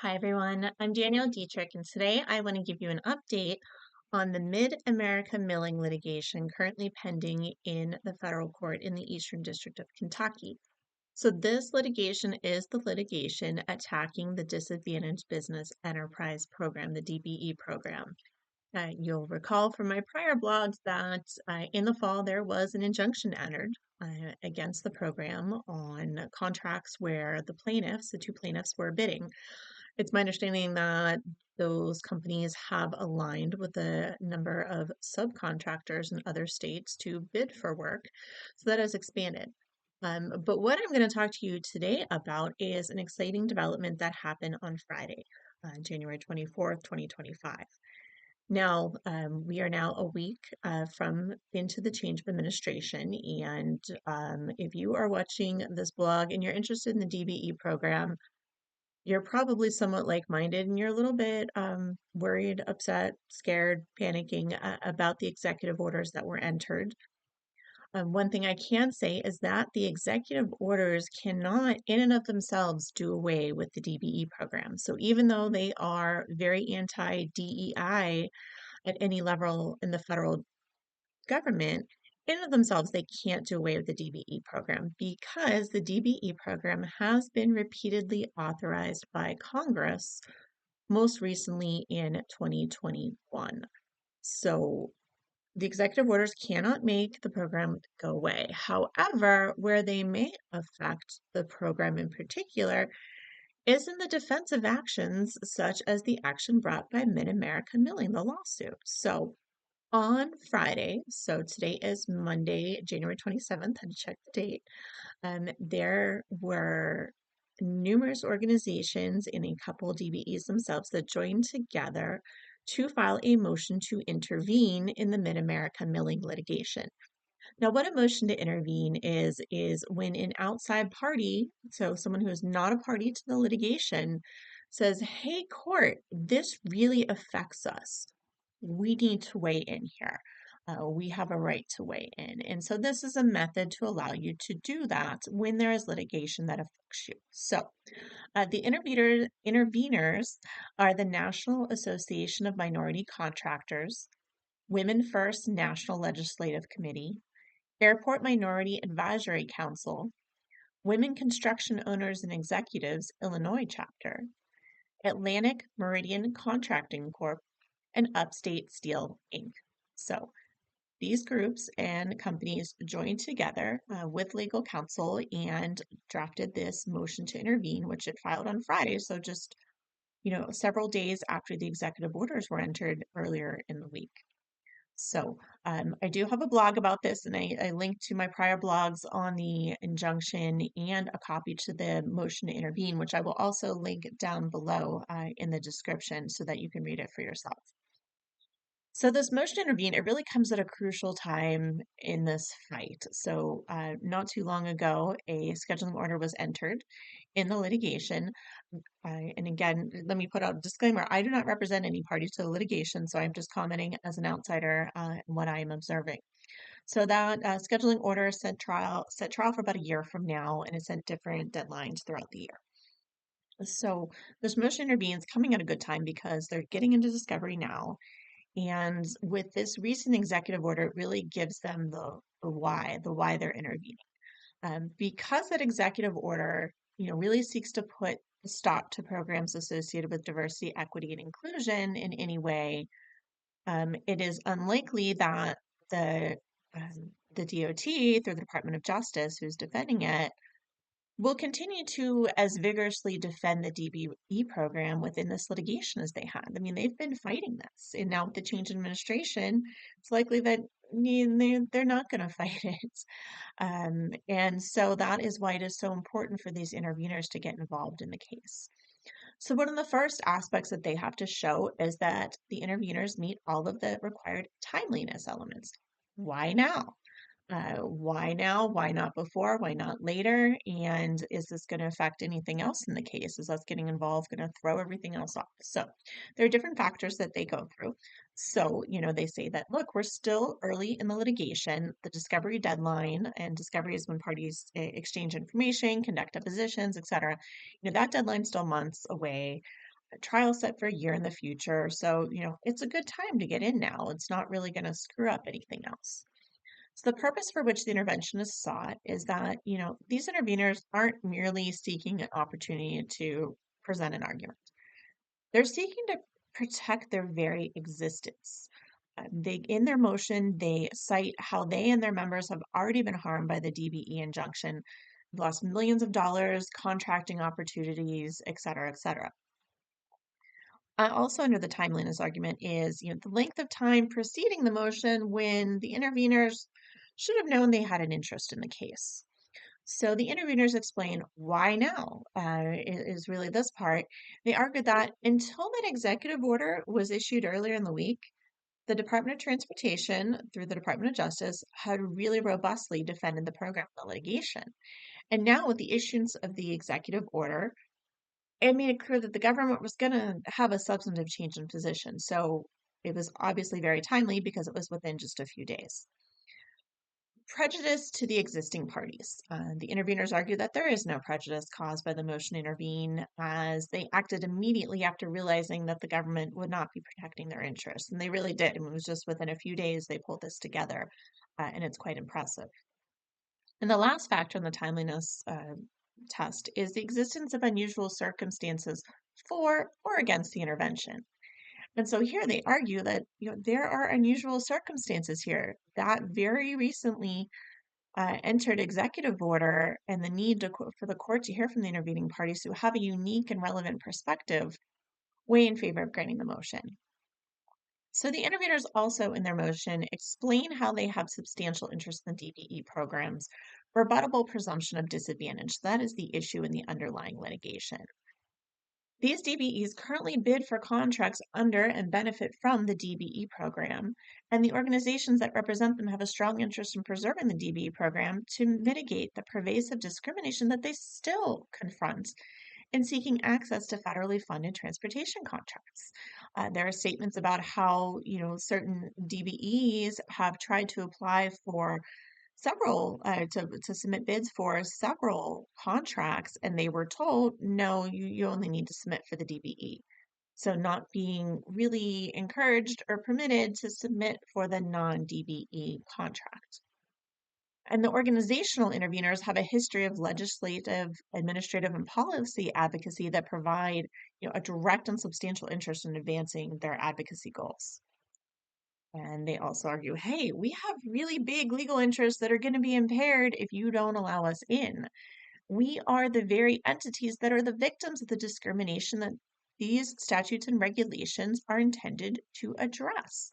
Hi everyone, I'm Danielle Dietrich, and today I want to give you an update on the Mid-America Milling litigation currently pending in the federal court in the Eastern District of Kentucky. So, this litigation is the litigation attacking the Disadvantaged Business Enterprise Program, the DBE program. You'll recall from my prior blogs that in the fall there was an injunction entered against the program on contracts where the two plaintiffs, were bidding. It's my understanding that those companies have aligned with a number of subcontractors in other states to bid for work, so that has expanded. But what I'm going to talk to you today about is an exciting development that happened on Friday, January 24th, 2025. Now, we are now a week from into the change of administration, and if you are watching this blog and you're interested in the DBE program, you're probably somewhat like-minded and you're a little bit worried, upset, scared, panicking about the executive orders that were entered. One thing I can say is that the executive orders cannot, in and of themselves, do away with the DBE program. So even though they are very anti-DEI at any level in the federal government, in and of themselves, they can't do away with the DBE program because the DBE program has been repeatedly authorized by Congress, most recently in 2021. So the executive orders cannot make the program go away. However, where they may affect the program in particular is in the defensive actions, such as the action brought by Mid-America Milling, the lawsuit. So on Friday, so today is Monday, January 27th, I had to check the date, there were numerous organizations and a couple DBEs themselves that joined together to file a motion to intervene in the Mid-America Milling litigation. Now, what a motion to intervene is when an outside party, so someone who is not a party to the litigation, says, "Hey, court, this really affects us. We need to weigh in here. We have a right to weigh in." And so this is a method to allow you to do that when there is litigation that affects you. So the interveners are the National Association of Minority Contractors, Women First National Legislative Committee, Airport Minority Advisory Council, Women Construction Owners and Executives, Illinois chapter, Atlantic Meridian Contracting Corp., and Upstate Steel, Inc. So these groups and companies joined together with legal counsel and drafted this motion to intervene, which it filed on Friday. So just, several days after the executive orders were entered earlier in the week. So I do have a blog about this, and I linked to my prior blogs on the injunction and a copy to the motion to intervene, which I will also link down below in the description so that you can read it for yourself. So this motion to intervene, it really comes at a crucial time in this fight. So not too long ago, a scheduling order was entered in the litigation. And again, let me put out a disclaimer. I do not represent any party to the litigation, so I'm just commenting as an outsider on what I am observing. So that scheduling order set trial for about a year from now, and it set different deadlines throughout the year. So this motion intervenes coming at a good time because they're getting into discovery now. And with this recent executive order, it really gives them the why they're intervening. Because that executive order, really seeks to put a stop to programs associated with diversity, equity, and inclusion in any way, it is unlikely that the DOT, through the Department of Justice, who's defending it, will continue to as vigorously defend the DBE program within this litigation as they have. I mean, they've been fighting this, and now with the change in administration, it's likely that they're not going to fight it. And so that is why it is so important for these interveners to get involved in the case. So one of the first aspects that they have to show is that the interveners meet all of the required timeliness elements. Why now? Why now? Why not before? Why not later? And is this going to affect anything else in the case? Is us getting involved going to throw everything else off? So there are different factors that they go through. So, they say that, look, we're still early in the litigation, the discovery deadline, and discovery is when parties exchange information, conduct depositions, etc. That deadline's still months away. a trial set for a year in the future. So, it's a good time to get in now. It's not really going to screw up anything else. So the purpose for which the intervention is sought is that, these interveners aren't merely seeking an opportunity to present an argument. They're seeking to protect their very existence. In their motion, they cite how they and their members have already been harmed by the DBE injunction, lost millions of dollars, contracting opportunities, et cetera, et cetera. Also under the timeliness argument is, the length of time preceding the motion when the interveners should have known they had an interest in the case. So the interveners explain why now is really this part. They argued that until that executive order was issued earlier in the week, the Department of Transportation, through the Department of Justice, had really robustly defended the program in the litigation. And now, with the issuance of the executive order, it made it clear that the government was going to have a substantive change in position. So it was obviously very timely because it was within just a few days. Prejudice to the existing parties. The interveners argue that there is no prejudice caused by the motion to intervene, as they acted immediately after realizing that the government would not be protecting their interests. And they really did. I mean, it was just within a few days they pulled this together, and it's quite impressive. And the last factor in the timeliness test is the existence of unusual circumstances for or against the intervention. And so here they argue that there are unusual circumstances here that very recently entered executive order, and the need for the court to hear from the intervening parties who have a unique and relevant perspective weigh in favor of granting the motion. So the interveners also in their motion explain how they have substantial interest in the DBE programs, rebuttable presumption of disadvantage. That is the issue in the underlying litigation. These DBEs currently bid for contracts under and benefit from the DBE program, and the organizations that represent them have a strong interest in preserving the DBE program to mitigate the pervasive discrimination that they still confront in seeking access to federally funded transportation contracts. There are statements about how, certain DBEs have tried to apply for several to submit bids for several contracts, and they were told, no, you only need to submit for the DBE. So not being really encouraged or permitted to submit for the non-DBE contract. And the organizational interveners have a history of legislative, administrative, and policy advocacy that provide, a direct and substantial interest in advancing their advocacy goals. And they also argue, hey, we have really big legal interests that are going to be impaired if you don't allow us in. We are the very entities that are the victims of the discrimination that these statutes and regulations are intended to address.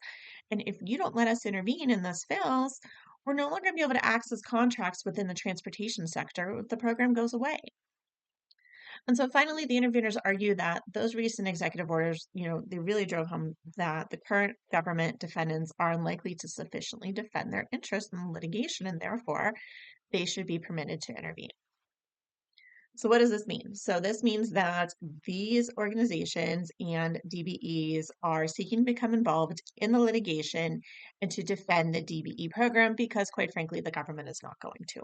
And if you don't let us intervene and this fails, we're no longer going to be able to access contracts within the transportation sector if the program goes away. And so finally, the interveners argue that those recent executive orders, they really drove home that the current government defendants are unlikely to sufficiently defend their interests in the litigation, and therefore they should be permitted to intervene. So what does this mean? So this means that these organizations and DBEs are seeking to become involved in the litigation and to defend the DBE program because, quite frankly, the government is not going to.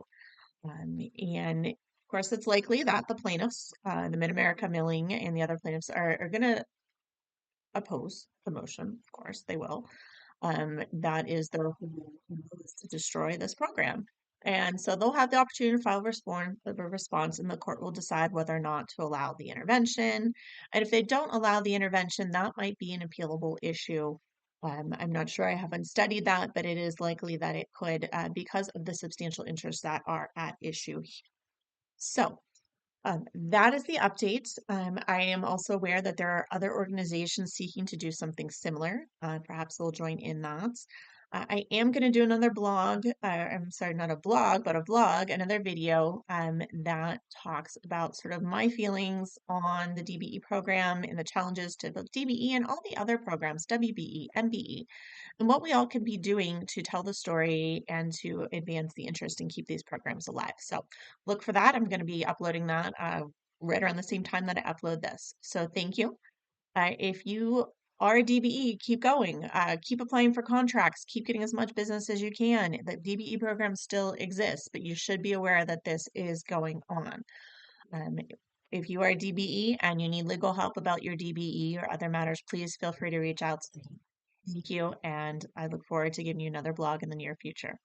And of course, it's likely that the plaintiffs, the Mid-America Milling and the other plaintiffs are going to oppose the motion. Of course, they will. That is their whole goal, is to destroy this program. And so they'll have the opportunity to file a response, and the court will decide whether or not to allow the intervention. And if they don't allow the intervention, that might be an appealable issue. I'm not sure, I haven't studied that, but it is likely that it could because of the substantial interests that are at issue. So that is the update. I am also aware that there are other organizations seeking to do something similar. Perhaps they'll join in that. I am going to do another blog. I'm sorry, not a blog, but a vlog, another video that talks about sort of my feelings on the DBE program and the challenges to both DBE and all the other programs, WBE, MBE, and what we all can be doing to tell the story and to advance the interest and keep these programs alive. So look for that. I'm going to be uploading that right around the same time that I upload this. So thank you. If you are a DBE, keep going. Keep applying for contracts. Keep getting as much business as you can. The DBE program still exists, but you should be aware that this is going on. If you are a DBE and you need legal help about your DBE or other matters, please feel free to reach out to me. Thank you, and I look forward to giving you another blog in the near future.